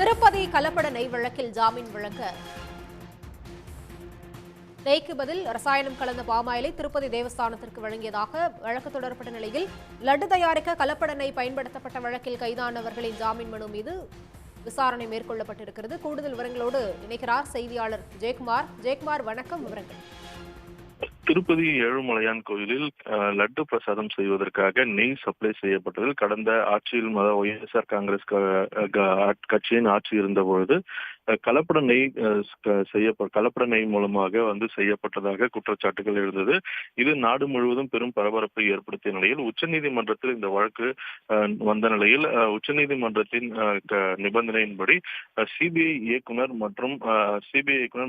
திருப்பதி கலப்பட நெய் வழக்கில் ஜாமீன் வழங்க நெய்க்கு பதில் ரசாயனம் கலந்த பாமாயிலை திருப்பதி தேவஸ்தானத்திற்கு வழங்கியதாக வழக்கு தொடரப்பட்ட நிலையில் லட்டு தயாரிக்க கலப்பட நெய் பயன்படுத்தப்பட்ட வழக்கில் கைதானவர்களின் ஜாமீன் மனு மீது விசாரணை மேற்கொள்ளப்பட்டிருக்கிறது. கூடுதல் விவரங்களோடு இணைக்கிறார் செய்தியாளர் ஜெயக்குமார். வணக்கம். விவரங்கள். திருப்பதி ஏழுமலையான் கோயிலில் லட்டு பிரசாதம் செய்வதற்காக நெய் சப்ளை செய்யப்பட்டதில் கடந்த ஆட்சியில் ஒய்எஸ்ஆர் காங்கிரஸ் கட்சியின் ஆட்சி இருந்தபொழுது கலப்பட நெய் மூலமாக செய்யப்பட்டதாக குற்றச்சாட்டுகள் எழுந்தது. இது நாடு முழுவதும் பெரும் பரபரப்பை ஏற்படுத்திய நிலையில் உச்சநீதிமன்றத்தில் இந்த வழக்கு வந்த நிலையில் உச்சநீதிமன்றத்தின் நிபந்தனையின்படி சிபிஐ இயக்குனர் மற்றும்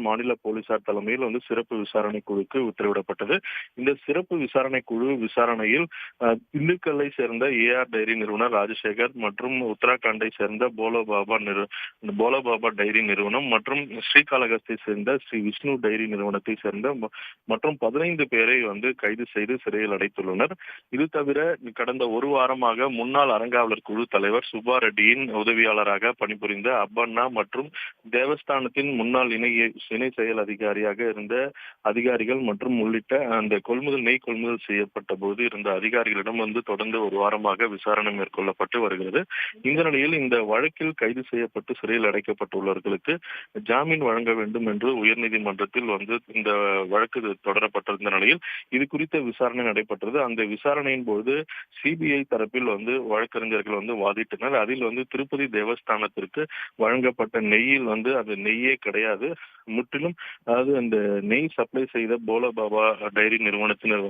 மாநில போலீசார் தலைமையில் சிறப்பு விசாரணை குழுக்கு உத்தரவிடப்பட்டது. இந்த சிறப்பு விசாரணை குழு விசாரணையில் திண்டுக்கல்லை சேர்ந்த ஏஆர் டைரி நிறுவனர் ராஜசேகர் மற்றும் உத்தராகண்டை சேர்ந்த போலோபாபா டைரி நிறுவனம் மற்றும் ஸ்ரீகாளஹஸ்தியை சேர்ந்த ஸ்ரீ விஷ்ணு டைரி நிறுவனத்தை சேர்ந்த மற்றும் 15 பேரை கைது செய்து சிறையில் அடைத்துள்ளனர். இது தவிர கடந்த ஒரு வாரமாக முன்னாள் அறங்காவலர் குழு தலைவர் சுப்பா ரெட்டியின் உதவியாளராக பணிபுரிந்த அப்பண்ணா மற்றும் தேவஸ்தானத்தின் முன்னாள் இணை செயல் அதிகாரியாக இருந்த அதிகாரிகள் மற்றும் உள்ளிட்ட அந்த நெய் கொள்முதல் செய்யப்பட்ட போது இருந்த அதிகாரிகளிடம் தொடர்ந்து ஒரு வாரமாக விசாரணை மேற்கொள்ளப்பட்டு வருகிறது. இந்த நிலையில் இந்த வழக்கில் கைது செய்யப்பட்டு சிறையில் அடைக்கப்பட்டுள்ளவர்களுக்கு ஜாமீன் வழங்க வேண்டும் என்று உயர்நீதிமன்றத்தில் இந்த வழக்கு தொடரப்பட்டிருந்த நிலையில் இது குறித்த விசாரணை நடைபெற்றது. அந்த விசாரணையின் போது சிபிஐ தரப்பில் வழக்கறிஞர்கள் வாதிட்டனர். அதில் திருப்பதி தேவஸ்தானத்திற்கு வழங்கப்பட்ட நெய்யில் அது நெய்யே கிடையாது, முற்றிலும் அதாவது அந்த நெய் சப்ளை செய்த போலோபாபா டைரி நிறுவனத்தினர்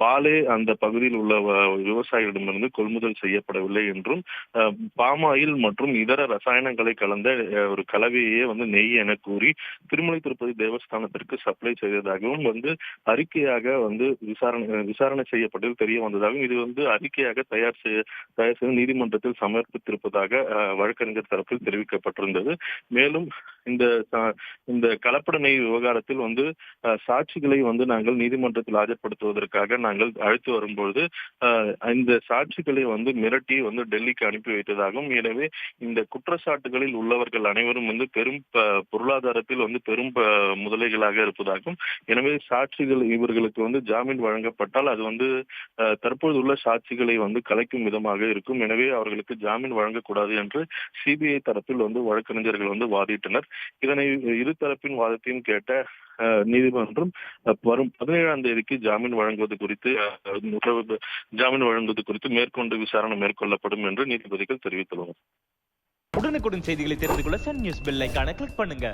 பாலே அந்த பகுதியில் உள்ள விவசாயிகளிடமிருந்து கொள்முதல் செய்யப்படவில்லை என்றும் பாமாயில் மற்றும் இதர ரசாயனங்களை கலந்த ஒரு கலவையே நெய் என கூறி திருமலை திருப்பதி தேவஸ்தானத்திற்கு சப்ளை செய்ததாகவும் அறிக்கையாக விசாரணை செய்யப்பட்டது தெரிய வந்ததாகவும் இது அறிக்கையாக தயார் செய்து நீதிமன்றத்தில் சமர்ப்பித்திருப்பதாக வழக்கறிஞர் தரப்பில் தெரிவிக்கப்பட்டிருந்தது. மேலும் இந்த கலப்பட நெய் விவகாரத்தில் சாட்சிகளை நாங்கள் நீதிமன்றத்தில் ஆஜர்படுத்துவதற்காக நாங்கள் அழைத்து வரும்பொழுது இந்த சாட்சிகளை மிரட்டி டெல்லிக்கு அனுப்பி வைத்ததாகவும், எனவே இந்த குற்றச்சாட்டுகளில் உள்ளவர்கள் அனைவரும் பெரும் பொருளாதாரத்தில் பெரும் முதலைகளாக இருப்பதாகவும், எனவே சாட்சிகள் இவர்களுக்கு ஜாமீன் வழங்கப்பட்டால் அது தற்போது உள்ள சாட்சிகளை கலைக்கும் விதமாக இருக்கும். எனவே அவர்களுக்கு ஜாமீன் வழங்கக்கூடாது என்று சிபிஐ தரப்பில் வழக்கறிஞர்கள் வாதிட்டனர். இதனை இருதரப்பின் வாதத்தையும் கேட்ட நீதிமன்றம் வரும் 17ஆம் தேதிக்கு ஜாமீன் வழங்குவது குறித்து மேற்கொண்டு விசாரணை மேற்கொள்ளப்படும் என்று நீதிபதிகள் தெரிவித்துள்ளனர். உடனுக்குடன் செய்திகளை தெரிந்து கொள்ள சன் நியூஸ் பெல் ஐகானை கிளிக் பண்ணுங்க.